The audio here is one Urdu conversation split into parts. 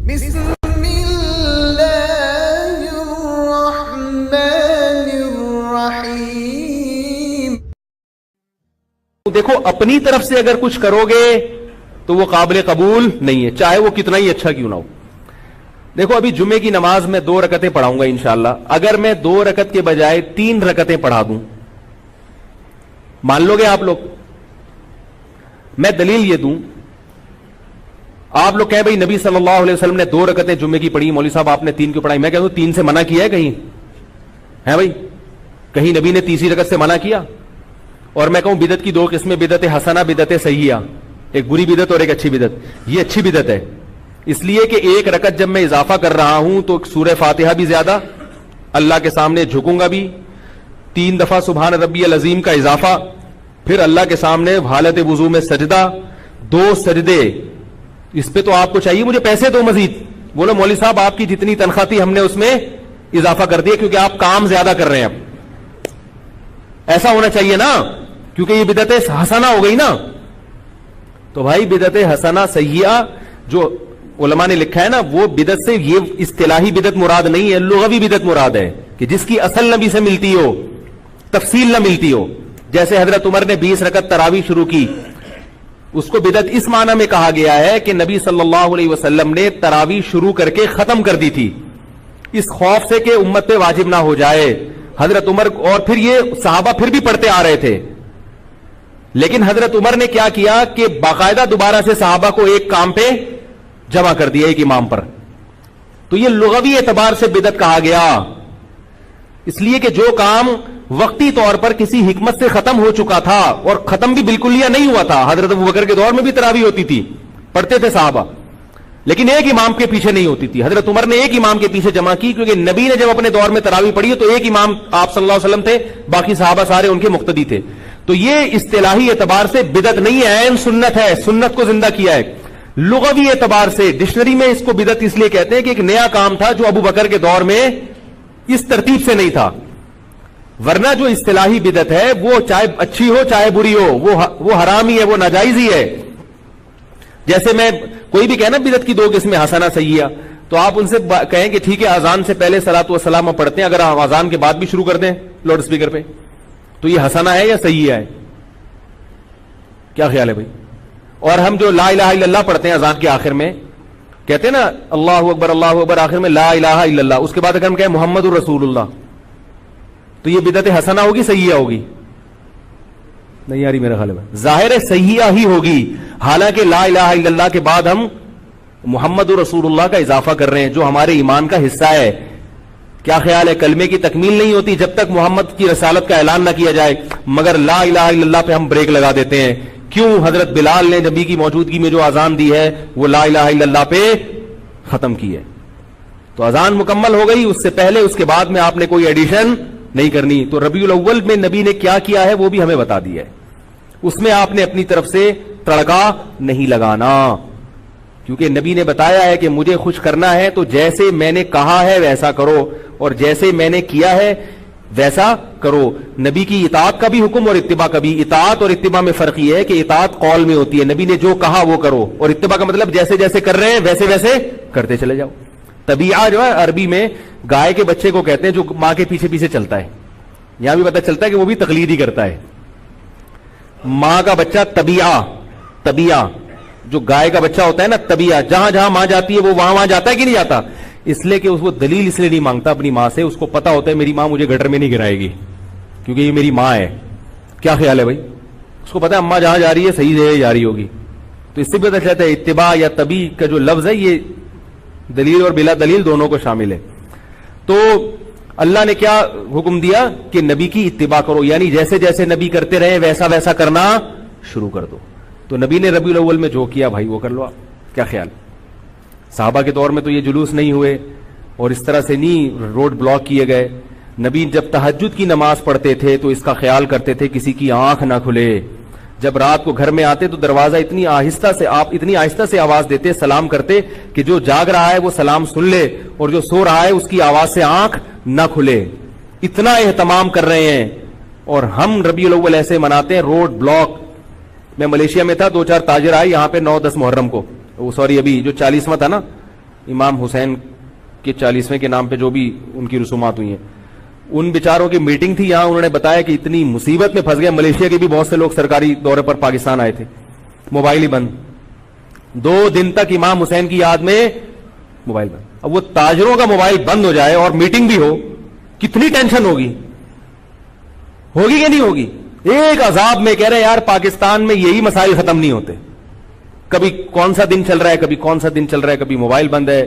بسم اللہ الرحمن الرحیم. دیکھو اپنی طرف سے اگر کچھ کرو گے تو وہ قابل قبول نہیں ہے، چاہے وہ کتنا ہی اچھا کیوں نہ ہو. دیکھو ابھی جمعے کی نماز میں 2 رکعتیں پڑھاؤں گا انشاءاللہ. اگر میں 2 رکعت کے بجائے 3 رکعتیں پڑھا دوں، مان لو گے آپ لوگ؟ میں دلیل یہ دوں، آپ لوگ کہیں بھائی نبی صلی اللہ علیہ وسلم نے 2 رکعتیں جمعے کی پڑھی، مولوی صاحب آپ نے 3 کیوں پڑھائی؟ میں کہتا ہوں 3 سے منع کیا ہے کہیں؟ ہے بھائی کہیں نبی نے تیسری رکعت سے منع کیا؟ اور میں کہوں بدعت کی 2 قسمیں، بدعت حسنہ، بدعت سیئہ، ایک بری بدعت اور ایک اچھی بدعت. یہ اچھی بدعت ہے اس لیے کہ 1 رکعت جب میں اضافہ کر رہا ہوں تو سورہ فاتحہ بھی زیادہ، اللہ کے سامنے جھکوں گا بھی، 3 دفعہ سبحان ربی العظیم کا اضافہ، پھر اللہ کے سامنے حالت وضو میں سجدہ، 2 سجدے. اس پہ تو آپ کو چاہیے مجھے پیسے دو مزید. بولو مولوی صاحب آپ کی جتنی تنخواہ تھی ہم نے اس میں اضافہ کر دیا کیونکہ آپ کام زیادہ کر رہے ہیں. اب ایسا ہونا چاہیے نا، کیونکہ یہ بدعت حسنہ ہو گئی نا. تو بھائی بدعت حسنہ سیئہ جو علماء نے لکھا ہے نا، وہ بدعت سے یہ اصطلاحی بدعت مراد نہیں ہے، لغوی بدعت مراد ہے کہ جس کی اصل نبی سے ملتی ہو، تفصیل نہ ملتی ہو. جیسے حضرت عمر نے 20 رکعت تراویح شروع کی، اس کو بدعت اس معنی میں کہا گیا ہے کہ نبی صلی اللہ علیہ وسلم نے تراویح شروع کر کے ختم کر دی تھی اس خوف سے کہ امت پہ واجب نہ ہو جائے. حضرت عمر، اور پھر یہ صحابہ پھر بھی پڑھتے آ رہے تھے، لیکن حضرت عمر نے کیا کیا کہ باقاعدہ دوبارہ سے صحابہ کو ایک کام پہ جمع کر دیا، ایک امام پر. تو یہ لغوی اعتبار سے بدعت کہا گیا، اس لیے کہ جو کام وقتی طور پر کسی حکمت سے ختم ہو چکا تھا، اور ختم بھی بالکل یا نہیں ہوا تھا. حضرت ابوبکر کے دور میں بھی تراویح ہوتی تھی، پڑھتے تھے صحابہ، لیکن ایک امام کے پیچھے نہیں ہوتی تھی. حضرت عمر نے ایک امام کے پیچھے جمع کی کیونکہ نبی نے جب اپنے دور میں تراویح پڑھی تو ایک امام آپ صلی اللہ علیہ وسلم تھے، باقی صحابہ سارے ان کے مقتدی تھے. تو یہ اصطلاحی اعتبار سے بدعت نہیں ہے، عین سنت ہے، سنت کو زندہ کیا ہے. لغوی اعتبار سے ڈکشنری میں اس کو بدعت اس لیے کہتے ہیں کہ ایک نیا کام تھا جو ابو بکر کے دور میں اس ترتیب سے نہیں تھا. ورنہ جو اصطلاحی بدعت ہے وہ چاہے اچھی ہو چاہے بری ہو، وہ حرام ہی ہے، وہ ناجائز ہی ہے. جیسے میں کوئی بھی کہنا بدعت کی 2 قسمیں حسنہ سیئہ، تو آپ ان سے کہیں کہ ٹھیک ہے اذان سے پہلے صلاۃ والسلام پڑھتے ہیں، اگر آپ اذان کے بعد بھی شروع کر دیں لاؤڈ اسپیکر پہ، تو یہ حسنہ ہے یا سیئہ ہے؟ کیا خیال ہے بھائی؟ اور ہم جو لا الہ الا اللہ پڑھتے ہیں اذان کے آخر میں، کہتے ہیں نا اللہ اکبر آخر میں لا الہ الا اللہ، اس کے بعد اگر ہم کہیں محمد الرسول اللہ، تو یہ بدعت حسنہ ہوگی سیئہ ہوگی؟ نہیں یاری میرا خیال ہے ظاہر ہے سیئہ ہی ہوگی. حالانکہ لا الہ الا اللہ کے بعد ہم محمد رسول اللہ کا اضافہ کر رہے ہیں جو ہمارے ایمان کا حصہ ہے. کیا خیال ہے؟ کلمے کی تکمیل نہیں ہوتی جب تک محمد کی رسالت کا اعلان نہ کیا جائے، مگر لا الہ الا اللہ پہ ہم بریک لگا دیتے ہیں. کیوں؟ حضرت بلال نے نبی کی موجودگی میں جو اذان دی ہے وہ لا الہ الا اللہ پہ ختم کی ہے. تو اذان مکمل ہو گئی، اس سے پہلے اس کے بعد میں آپ نے کوئی ایڈیشن نہیں کرنی. تو ربیع الاول میں نبی نے کیا کیا ہے وہ بھی ہمیں بتا دیا ہے، اس میں آپ نے اپنی طرف سے تڑکا نہیں لگانا، کیونکہ نبی نے بتایا ہے کہ مجھے خوش کرنا ہے تو جیسے میں نے کہا ہے ویسا کرو، اور جیسے میں نے کیا ہے ویسا کرو. نبی کی اطاعت کا بھی حکم اور اتباع کا بھی. اطاعت اور اتباع میں فرق یہ ہے کہ اطاعت قول میں ہوتی ہے، نبی نے جو کہا وہ کرو، اور اتباع کا مطلب جیسے جیسے کر رہے ہیں ویسے ویسے کرتے چلے جاؤ. طبیعہ جو ہے عربی میں گائے کے بچے کو کہتے ہیں جو ماں کے پیچھے پیچھے چلتا ہے. یہاں بھی پتہ چلتا ہے کہ وہ بھی تقلید ہی کرتا ہے. ماں کا بچہ طبیعہ جو گائے کا بچہ ہوتا ہے نا، طبیعہ جہاں جہاں ماں جاتی ہے وہ وہاں جاتا ہے کہ نہیں جاتا؟ اس لیے کہ اس کو دلیل اس لیے نہیں مانگتا اپنی ماں سے، اس کو پتا ہوتا ہے میری ماں مجھے گٹر میں نہیں گرائے گی کیونکہ یہ میری ماں ہے. کیا خیال ہے بھائی؟ اس کو پتا ہے اماں جہاں جا رہی ہے صحیح جگہ جا رہی ہوگی. تو اس سے بھی پتا چلتا ہے اتباع یا طبیع کا جو لفظ ہے یہ دلیل اور بلا دلیل دونوں کو شامل ہے. تو اللہ نے کیا حکم دیا کہ نبی کی اتباع کرو، یعنی جیسے جیسے نبی کرتے رہے ویسا ویسا کرنا شروع کر دو. تو نبی نے ربیع الاول میں جو کیا بھائی وہ کر لو آپ. کیا خیال؟ صحابہ کے دور میں تو یہ جلوس نہیں ہوئے اور اس طرح سے نہیں روڈ بلاک کیے گئے. نبی جب تہجد کی نماز پڑھتے تھے تو اس کا خیال کرتے تھے کسی کی آنکھ نہ کھلے. جب رات کو گھر میں آتے تو دروازہ اتنی آہستہ سے آواز دیتے، سلام کرتے کہ جو جاگ رہا ہے وہ سلام سن لے اور جو سو رہا ہے اس کی آواز سے آنکھ نہ کھلے. اتنا اہتمام کر رہے ہیں اور ہم ربیع الاول ایسے مناتے ہیں روڈ بلاک. میں ملیشیا میں تھا، 2-4 تاجر آئے یہاں پہ 9-10 محرم کو، ابھی جو 40واں تھا نا امام حسین کے 40ویں کے نام پہ جو بھی ان کی رسومات ہوئی ہیں، ان بیچاروں کی میٹنگ تھی یہاں، انہوں نے بتایا کہ اتنی مصیبت میں پھنس گئے، ملیشیا کے بھی بہت سے لوگ سرکاری دورے پر پاکستان آئے تھے، موبائل ہی بند، 2 دن تک امام حسین کی یاد میں موبائل بند. اب وہ تاجروں کا موبائل بند ہو جائے اور میٹنگ بھی ہو، کتنی ٹینشن ہوگی کہ نہیں ہوگی؟ ایک عذاب میں کہہ رہے یار پاکستان میں یہی مسائل ختم نہیں ہوتے، کبھی کون سا دن چل رہا ہے، کبھی کون سا دن چل رہا ہے، کبھی موبائل بند ہے،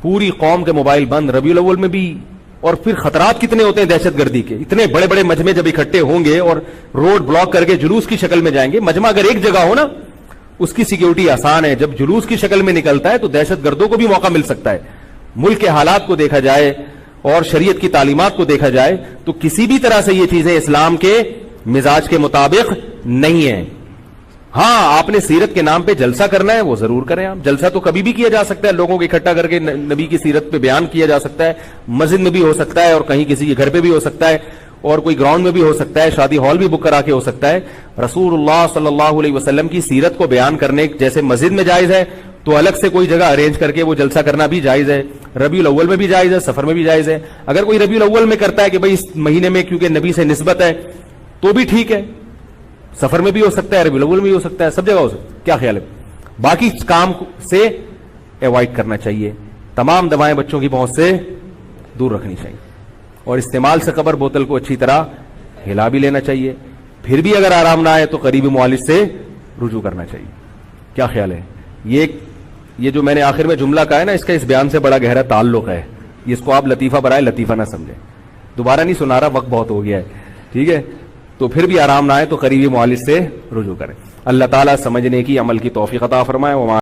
پوری قوم کے موبائل بند، ربیع الاول میں بھی. اور پھر خطرات کتنے ہوتے ہیں دہشت گردی کے، اتنے بڑے بڑے مجمع جب اکٹھے ہوں گے اور روڈ بلاک کر کے جلوس کی شکل میں جائیں گے. مجمع اگر ایک جگہ ہو نا اس کی سیکیورٹی آسان ہے، جب جلوس کی شکل میں نکلتا ہے تو دہشت گردوں کو بھی موقع مل سکتا ہے. ملک کے حالات کو دیکھا جائے اور شریعت کی تعلیمات کو دیکھا جائے تو کسی بھی طرح سے یہ چیزیں اسلام کے مزاج کے مطابق نہیں ہیں. ہاں آپ نے سیرت کے نام پہ جلسہ کرنا ہے وہ ضرور کریں. آپ جلسہ تو کبھی بھی کیا جا سکتا ہے، لوگوں کو اکٹھا کر کے نبی کی سیرت پہ بیان کیا جا سکتا ہے، مسجد میں بھی ہو سکتا ہے اور کہیں کسی کے گھر پہ بھی ہو سکتا ہے اور کوئی گراؤنڈ میں بھی ہو سکتا ہے، شادی ہال بھی بک کرا کے ہو سکتا ہے. رسول اللہ صلی اللہ علیہ وسلم کی سیرت کو بیان کرنے جیسے مسجد میں جائز ہے تو الگ سے کوئی جگہ ارینج کر کے وہ جلسہ کرنا بھی جائز ہے. ربیع الاول میں بھی جائز ہے، سفر میں بھی جائز ہے. اگر کوئی ربیع الاول میں کرتا ہے کہ بھائی اس مہینے میں کیونکہ نبی سے نسبت ہے تو بھی ٹھیک ہے، سفر میں بھی ہو سکتا ہے، ربیع الاول میں بھی ہو سکتا ہے، سب جگہ ہو سکتا ہے. کیا خیال ہے؟ باقی کام سے ایوائڈ کرنا چاہیے، تمام دوائیں بچوں کی پہنچ سے دور رکھنی چاہیے اور استعمال سے قبل بوتل کو اچھی طرح ہلا بھی لینا چاہیے. پھر بھی اگر آرام نہ آئے تو قریبی معالج سے رجوع کرنا چاہیے. کیا خیال ہے؟ یہ جو میں نے آخر میں جملہ کہا ہے نا، اس کا اس بیان سے بڑا گہرا تعلق ہے. اس کو آپ لطیفہ برائے لطیفہ نہ سمجھیں. دوبارہ نہیں سنا رہا، وقت بہت ہو گیا ہے، ٹھیک ہے؟ تو پھر بھی آرام نہ آئے تو قریبی معالج سے رجوع کریں. اللہ تعالیٰ سمجھنے کی، عمل کی توفیق عطا فرمائے.